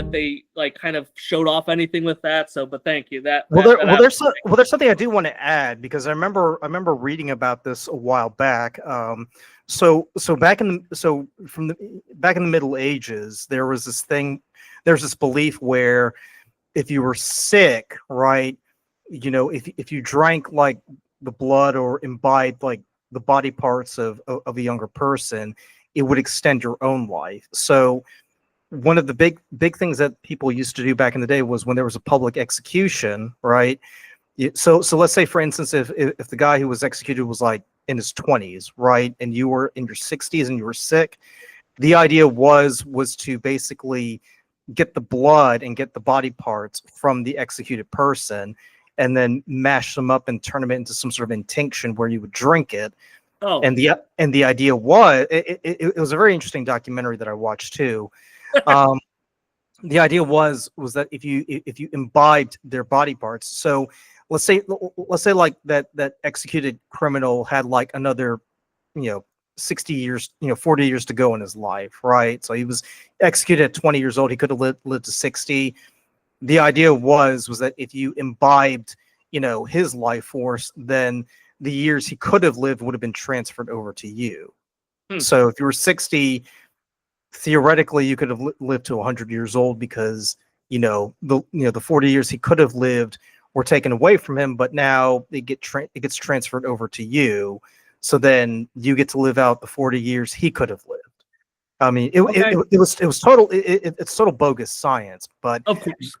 that they like kind of showed off anything with that. So, but thank you. There's something I do want to add, because I remember reading about this a while back. So back in the Middle Ages, there's this belief where if you were sick, right, if you drank like the blood or imbibed like the body parts of a younger person, it would extend your own life. So one of the big things that people used to do back in the day was when there was a public execution, right? So let's say, for instance, if the guy who was executed was like in his 20s, right, and you were in your 60s and you were sick, the idea was to basically get the blood and get the body parts from the executed person, and then mash them up and turn them into some sort of intinction where you would drink it. Oh, and the idea was, it was a very interesting documentary that I watched too. The idea was that if you imbibed their body parts, so let's say like that executed criminal had like another 60 years, 40 years to go in his life, right? So he was executed at 20 years old. He could have lived to 60. The idea was that if you imbibed his life force, then the years he could have lived would have been transferred over to you. So if you were 60, theoretically you could have lived to 100 years old, because the 40 years he could have lived were taken away from him, but now it gets transferred over to you. So then you get to live out the 40 years he could have lived. I mean, it's total bogus science, but of course.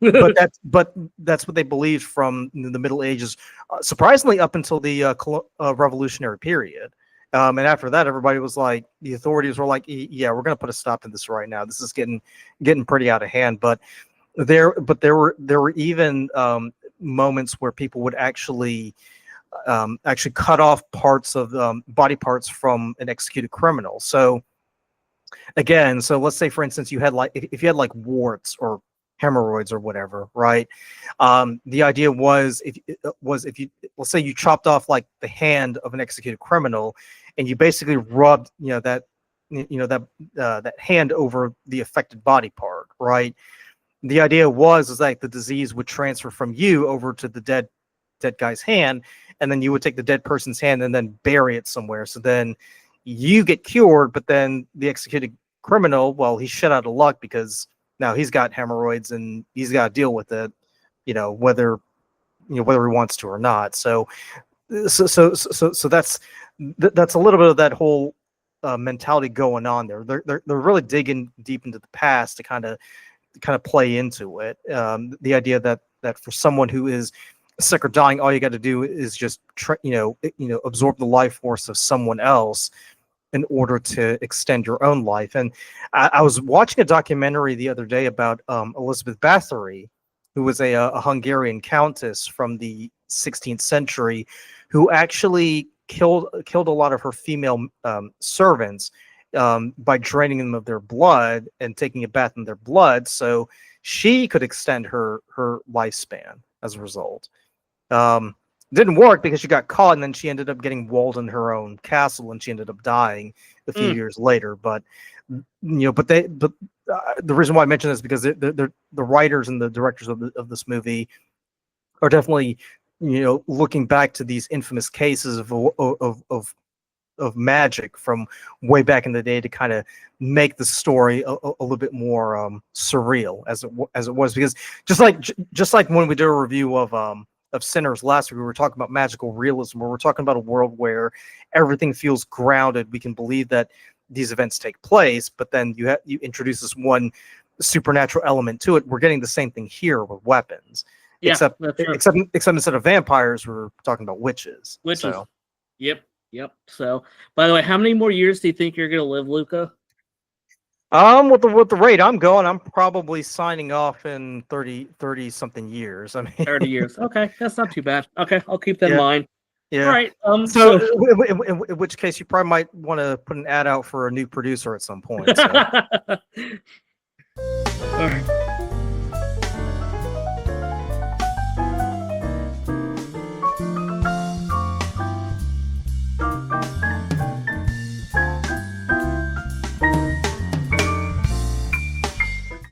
but that's what they believed from the Middle Ages, surprisingly up until the Revolutionary period. And after that, everybody was like, the authorities were like, yeah, we're going to put a stop to this right now. This is getting pretty out of hand. But there were even moments where people would actually cut off parts of body parts from an executed criminal. So again, so let's say, for instance, you had like, if you had like warts or hemorrhoids or whatever, right? The idea was if you, let's say you chopped off like the hand of an executed criminal, and you basically rubbed that hand over the affected body part, right? The idea was like the disease would transfer from you over to the dead guy's hand, and then you would take the dead person's hand and then bury it somewhere. So then you get cured, but then the executed criminal, well, he's shit out of luck, because now he's got hemorrhoids and he's got to deal with it, whether he wants to or not. So that's a little bit of that whole mentality going on there. They're really digging deep into the past to kind of play into it. The idea that for someone who is sick or dying, all you got to do is just absorb the life force of someone else in order to extend your own life. And I was watching a documentary the other day about Elizabeth Bathory, who was a Hungarian countess from the 16th century, who actually killed a lot of her female servants by draining them of their blood and taking a bath in their blood, so she could extend her lifespan as a result. Didn't work, because she got caught, and then she ended up getting walled in her own castle, and she ended up dying a few years later. But the reason why I mention this is because the writers and the directors of this movie are definitely looking back to these infamous cases of magic from way back in the day to kind of make the story a little bit more surreal as it was. Because just like when we did a review of Sinners last week, we were talking about magical realism, where we're talking about a world where everything feels grounded. We can believe that these events take place, but then you introduce this one supernatural element to it. We're getting the same thing here with weapons, except instead of vampires, we're talking about witches. So. Yep. So, by the way, how many more years do you think you're gonna live, Luka? With the rate I'm going, I'm probably signing off in 30 something years. I mean, 30 years. Okay, that's not too bad. Okay, I'll keep that in mind. Yeah. All right. So in which case, you probably might want to put an ad out for a new producer at some point. So. All right.